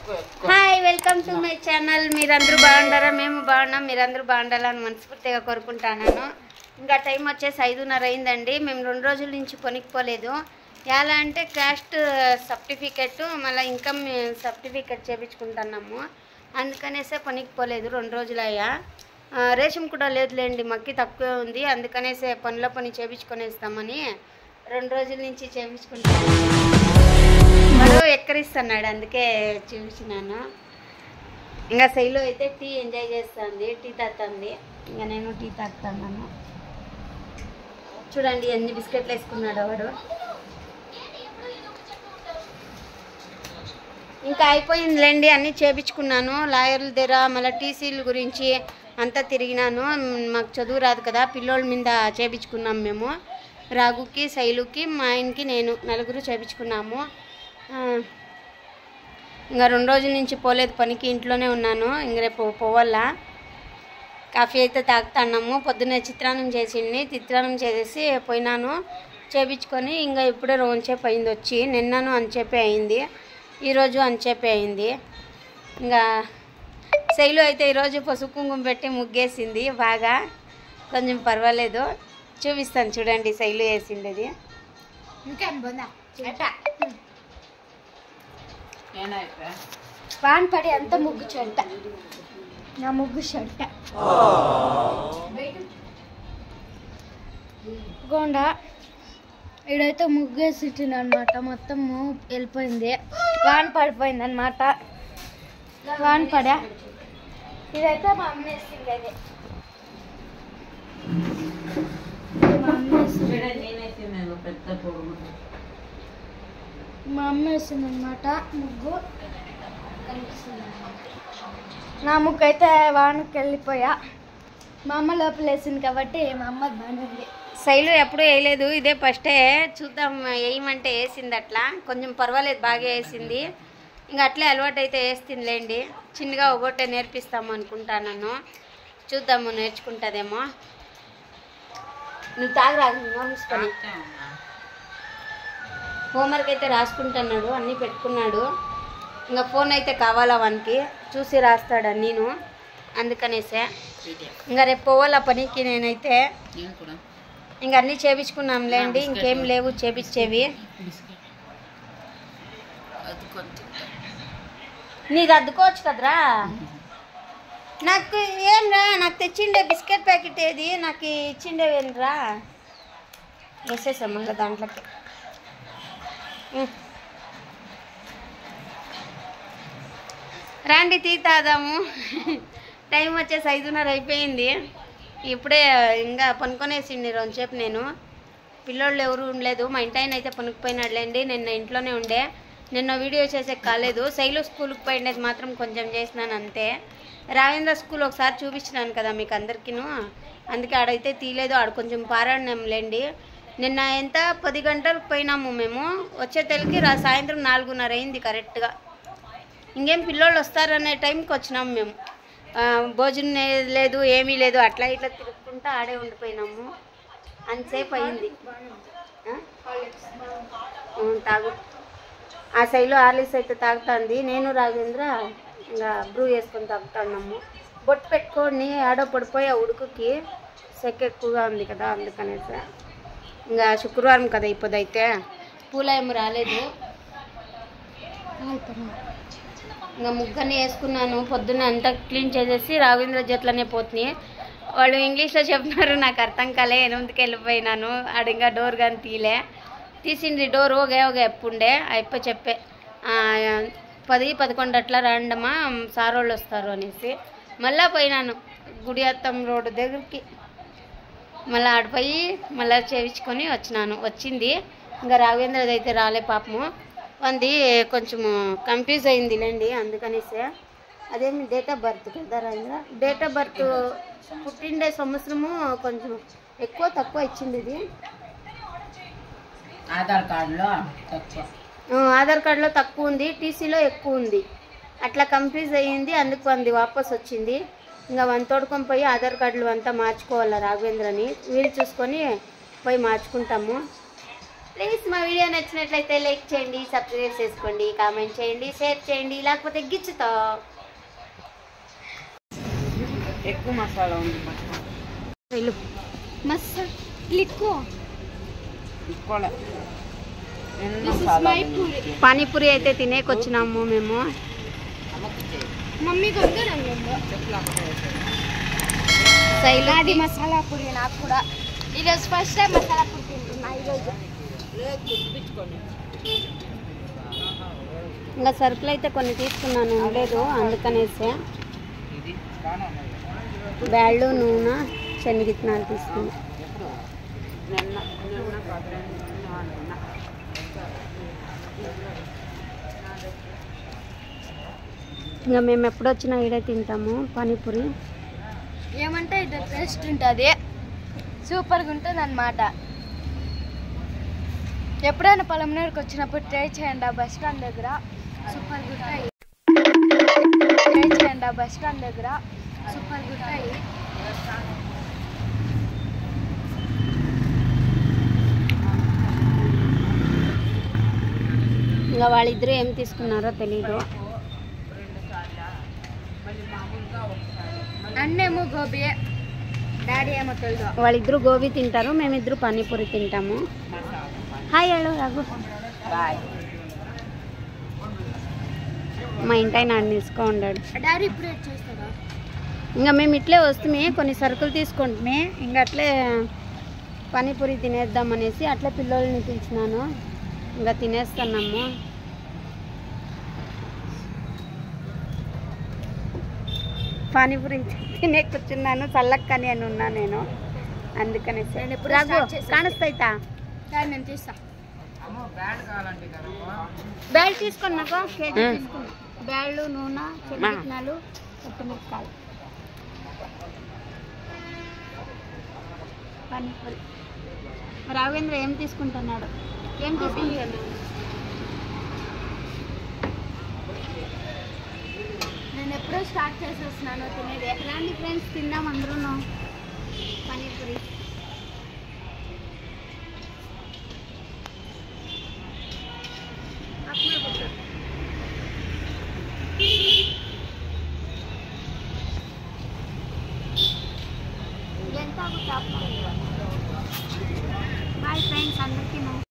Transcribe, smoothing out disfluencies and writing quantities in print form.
Hi welcome to my channel. మీరందరూ బాగుంటారా? మేము బాగున్నాం. మీరందరూ బాగుండాలని మనస్ఫూర్తిగా కోరుకుంటున్నాను. ఇంకా టైం వచ్చేసి 5:30 అయిందండి. మేము 2 రోజుల నుంచి పనికిపోలేదు. ఎలా అంటే క్యాస్ట్ సర్టిఫికెట్ మళ్ళీ ఇన్కమ్ సర్టిఫికెట్ చేయించుకుంటున్నాము. అందుకనేసే పనికిపోలేదు. 2 రోజులయ్యా. రేషన్ కూడా లేదులేండి, మక్కి తక్కువే ఉంది. అందుకనేసే పని చేయించుకొనేస్తామని 2 రోజుల నుంచి చేయించుకుంటాను. వాడు ఎక్కరిస్తున్నాడు, అందుకే చూపించినాను. ఇంకా శైలు అయితే టీ ఎంజాయ్ చేస్తుంది, టీ తాగుతుంది. ఇంకా నేను టీ తాగుతున్నాను. చూడండి ఎన్ని బిస్కెట్లు వేసుకున్నాడు వాడు. ఇంకా అయిపోయిందిలేండి, అన్నీ చేయించుకున్నాను. లాయర్ల దగ్గర మళ్ళీ టీసీల గురించి అంతా తిరిగినాను. మాకు చదువు రాదు కదా, పిల్లోళ్ళ మీద చేయించుకున్నాం మేము. రాగుకి, శైలుకి, మా ఆయనకి, నేను నలుగురు చేయించుకున్నాము. ఇంకా 2 రోజుల నుంచి పోలేదు పనికి, ఇంట్లోనే ఉన్నాను. ఇంక రేపు పోవాలా. కాఫీ అయితే తాగుతున్నాము. పొద్దున్నే చిత్రాన్నం చేసింది, చిత్రాన్నం చేసేసి పోయినాను చేయించుకొని. ఇంకా ఇప్పుడే రోజుసేపు అయింది వచ్చి. నిన్నను అంచేపే అయింది, ఈరోజు అంచేపే అయింది. ఇంకా శైలు అయితే ఈరోజు పసుపు కుంకుమ పెట్టి ముగ్గేసింది బాగా, కొంచెం పర్వాలేదు. చూపిస్తాను చూడండి శైలు వేసింది అది. పాన్ పడి అంత ముగ్గు చెట్ట, నా ముగ్గు చెట్ట గోండా. ఇడైతే ముగ్గు వేసింది అనమాట, మొత్తం వెళ్ళిపోయింది. వాన్ పడిపోయింది అనమాట, వాన్ పడా. ఇదైతే మా అమ్మ వేసింది. అది మా అమ్మ వేసింది అనమాట ముగ్గు. నా ముగ్గు అయితే వానకి వెళ్ళిపోయా. మా అమ్మ లోపల వేసింది కాబట్టి మా అమ్మ బాగుంది. శైలు ఎప్పుడూ వేయలేదు, ఇదే ఫస్టే. చూద్దాం వేయమంటే వేసింది. అట్లా కొంచెం పర్వాలేదు, బాగా వేసింది. ఇంకా అట్లే అలవాటు అయితే వేస్తుందిలేండి. చిన్నగా ఒకటే నేర్పిస్తాము అనుకుంటాను. చూద్దాము, నేర్చుకుంటుందేమో. నువ్వు తాగరాదు, మూసుకొని. హోంవర్క్ అయితే రాసుకుంటున్నాడు, అన్నీ పెట్టుకున్నాడు. ఇంకా ఫోన్ అయితే కావాలా వానికి, చూసి రాస్తాడు అన్నీను. అందుకనేసే ఇంకా రేపు పోవాలా పనికి. నేనైతే ఇంకా అన్నీ చేయించుకున్నాంలేండి, ఇంకేం లేవు చేపించేవి. నీది అద్దుకోవచ్చు కదరా. నాకు ఏం రా, నాకు తెచ్చిండే బిస్కెట్ ప్యాకెట్ ఏది, నాకు ఇచ్చిండేవేంరా. వేసేసాం మళ్ళీ దాంట్లోకి. రండి టీ తాదాము. టైం వచ్చేసి 5:30 అయిపోయింది. ఇప్పుడే ఇంకా పనుకొనేసిండి రోజుసేపు. నేను పిల్లోళ్ళు ఎవరు ఉండలేదు, మా ఇంటి ఆయన అయితే పనుకుపోయినాడులేండి. నిన్న ఇంట్లోనే ఉండే. నిన్న వీడియో చేసే కాలేదు. శైలు స్కూల్కి పోయినది మాత్రం కొంచెం చేసినాను అంతే. రావేంద్ర స్కూల్ ఒకసారి చూపించినాను కదా మీకు అందరికీను, అందుకే ఆడైతే తీయలేదు. ఆడ కొంచెం పారాడినాంలేండి. నిన్న ఎంత 10 గంటలకు పోయినాము మేము. వచ్చే తెలకి సాయంత్రం 4:30 అయింది కరెక్ట్గా. ఇంకేం పిల్లోళ్ళు వస్తారనే టైంకి వచ్చినాము మేము. భోజనం లేదు, ఏమీ లేదు, అట్లా ఇట్లా తిరుగుకుంటూ ఆడే ఉండిపోయినాము. అంతసేపు అయింది. తాగు. ఆ శైలు హార్లిక్స్ అయితే తాగుతుంది. నేను రాఘవేంద్ర ఇంకా బ్రూ వేసుకొని తాగుతున్నాము. బొట్టు పెట్టుకొని ఆడో పడిపోయి ఆ ఉడుకుకి సెక్ ఎక్కువగా ఉంది కదా, అందుకనేసి. ఇంకా శుక్రవారం కదా ఇప్పుడైతే, పూల ఏమి రాలేదు. ఇంకా ముగ్గని వేసుకున్నాను. పొద్దున్న అంతా క్లీన్ చేసేసి రాఘవేంద్ర జట్లనే పోతున్నాయి. వాళ్ళు ఇంగ్లీష్లో చెప్తున్నారు, నాకు అర్థం కాలే. 8కి వెళ్ళిపోయినాను. ఆడ ఇంకా డోర్ కానీ తీసింది. డోర్ ఒకే ఎప్పుండే అయిపో చెప్పే 10-11 అట్లా రండమ్మా, సారోళ్ళు వస్తారు అనేసి. మళ్ళీ పోయినాను గుడియాత్తం రోడ్డు దగ్గరికి. మళ్ళీ ఆడిపోయి మళ్ళీ చేయించుకొని వచ్చింది. ఇంకా రాఘవేంద్రది అయితే రాలే పాపము. అది కొంచెము కన్ఫ్యూజ్ అయిందిలేండి, అందుకనేసే. అదేమి డేట్ ఆఫ్ బర్త్ కదా రాజేంద్ర, డేట్ ఆఫ్ బర్త్ పుట్టిండే సంవత్సరము కొంచెం ఎక్కువ తక్కువ ఇచ్చింది. ఇది ఆధార్ కార్డులో తక్కువ ఉంది, టీసీలో ఎక్కువ ఉంది. అట్లా కన్ఫ్యూజ్ అయ్యింది, అందుకు అది వాపస్ వచ్చింది. ఇంకా తోడుకొని పోయి ఆధార్ కార్డులు అంతా మార్చుకోవాలి రాఘవేంద్రని. వీలు చూసుకొని పోయి మార్చుకుంటాము. ప్లీజ్ మా వీడియో నచ్చినట్లయితే లైక్ చేయండి, సబ్స్క్రైబ్ చేసుకోండి, కామెంట్ చేయండి, షేర్ చేయండి, లేకపోతే గిచ్చుతో ఎక్కువ మసాలా ఉంది. పానీపూరి అయితే తినేకొచ్చినాము మేము. మమ్మీకి అది మసాలా పూరి. నాకు కూడా ఈరోజు ఫస్ట్ టైం మసాలా పూరి తింటున్నా ఈరోజు. ఇంకా సరుకులు అయితే కొన్ని తీసుకున్నాను, ఉండలేదు అందుకనేసి. బ్యాళ్ళు, నూనె, శనగిత్తనాలు తీసుకున్నాను. ఇంకా మేము ఎప్పుడు వచ్చినా ఈడే తింటాము పానీపూరి. ఏమంటే ఇది టేస్ట్ ఉంటుంది, సూపర్గా ఉంటుంది అన్నమాట. ఎప్పుడైనా పొలంనేరుకు వచ్చినప్పుడు ట్రై చేయండి. ఆ బస్ స్టాండ్ దగ్గర సూపర్గా ఉంటాయి. ట్రై చేయండి ఆ బస్ స్టాండ్ దగ్గర సూపర్గా ఉంటాయి. ఇంకా వాళ్ళిద్దరూ ఏం తీసుకున్నారో తెలీదు. అన్నేమో గోబీ, డాడీ ఏమో తెలుసు. వాళ్ళిద్దరూ గోబీ తింటారు, మేమిద్దరు పానీపూరి తింటాము. Hi hello Raghu. మా ఇంటాయన ఆడ నిలుచుకో ఉన్నాడు. డాడీ ఇప్పుడు చేస్తారా? ఇంకా మేము ఇట్లే వస్తే కొన్ని సరుకులు తీసుకుంటుమే, ఇంకా అట్లే పానీపూరి తినేద్దాం అనేసి అట్లే పిల్లల్ని పిలిచినాను. ఇంకా తినేస్తున్నాము. పానీపూరి తినే కూర్చున్నాను, చల్లక్కని అని ఉన్నా నేను, అందుకనేసి. రాఘు కానొస్తాయితా నేను తీస్తా. బ్యాల్ తీసుకోండి, నాకు కేజీ తీసుకోండి. బ్యాళ్ళు, నూనె, శనగిత్తనాలు, పచ్చిమిరపకాయలు, పానీపూరి. రాఘవేంద్ర ఏం తీసుకుంటున్నాడు? ఏం తీసుకుంటున్నాడు? నేను ఎప్పుడో స్టార్ట్ చేసేస్తున్నాను తినేది. రండి ఫ్రెండ్స్, తిందాం అందరూ పానీపూరి.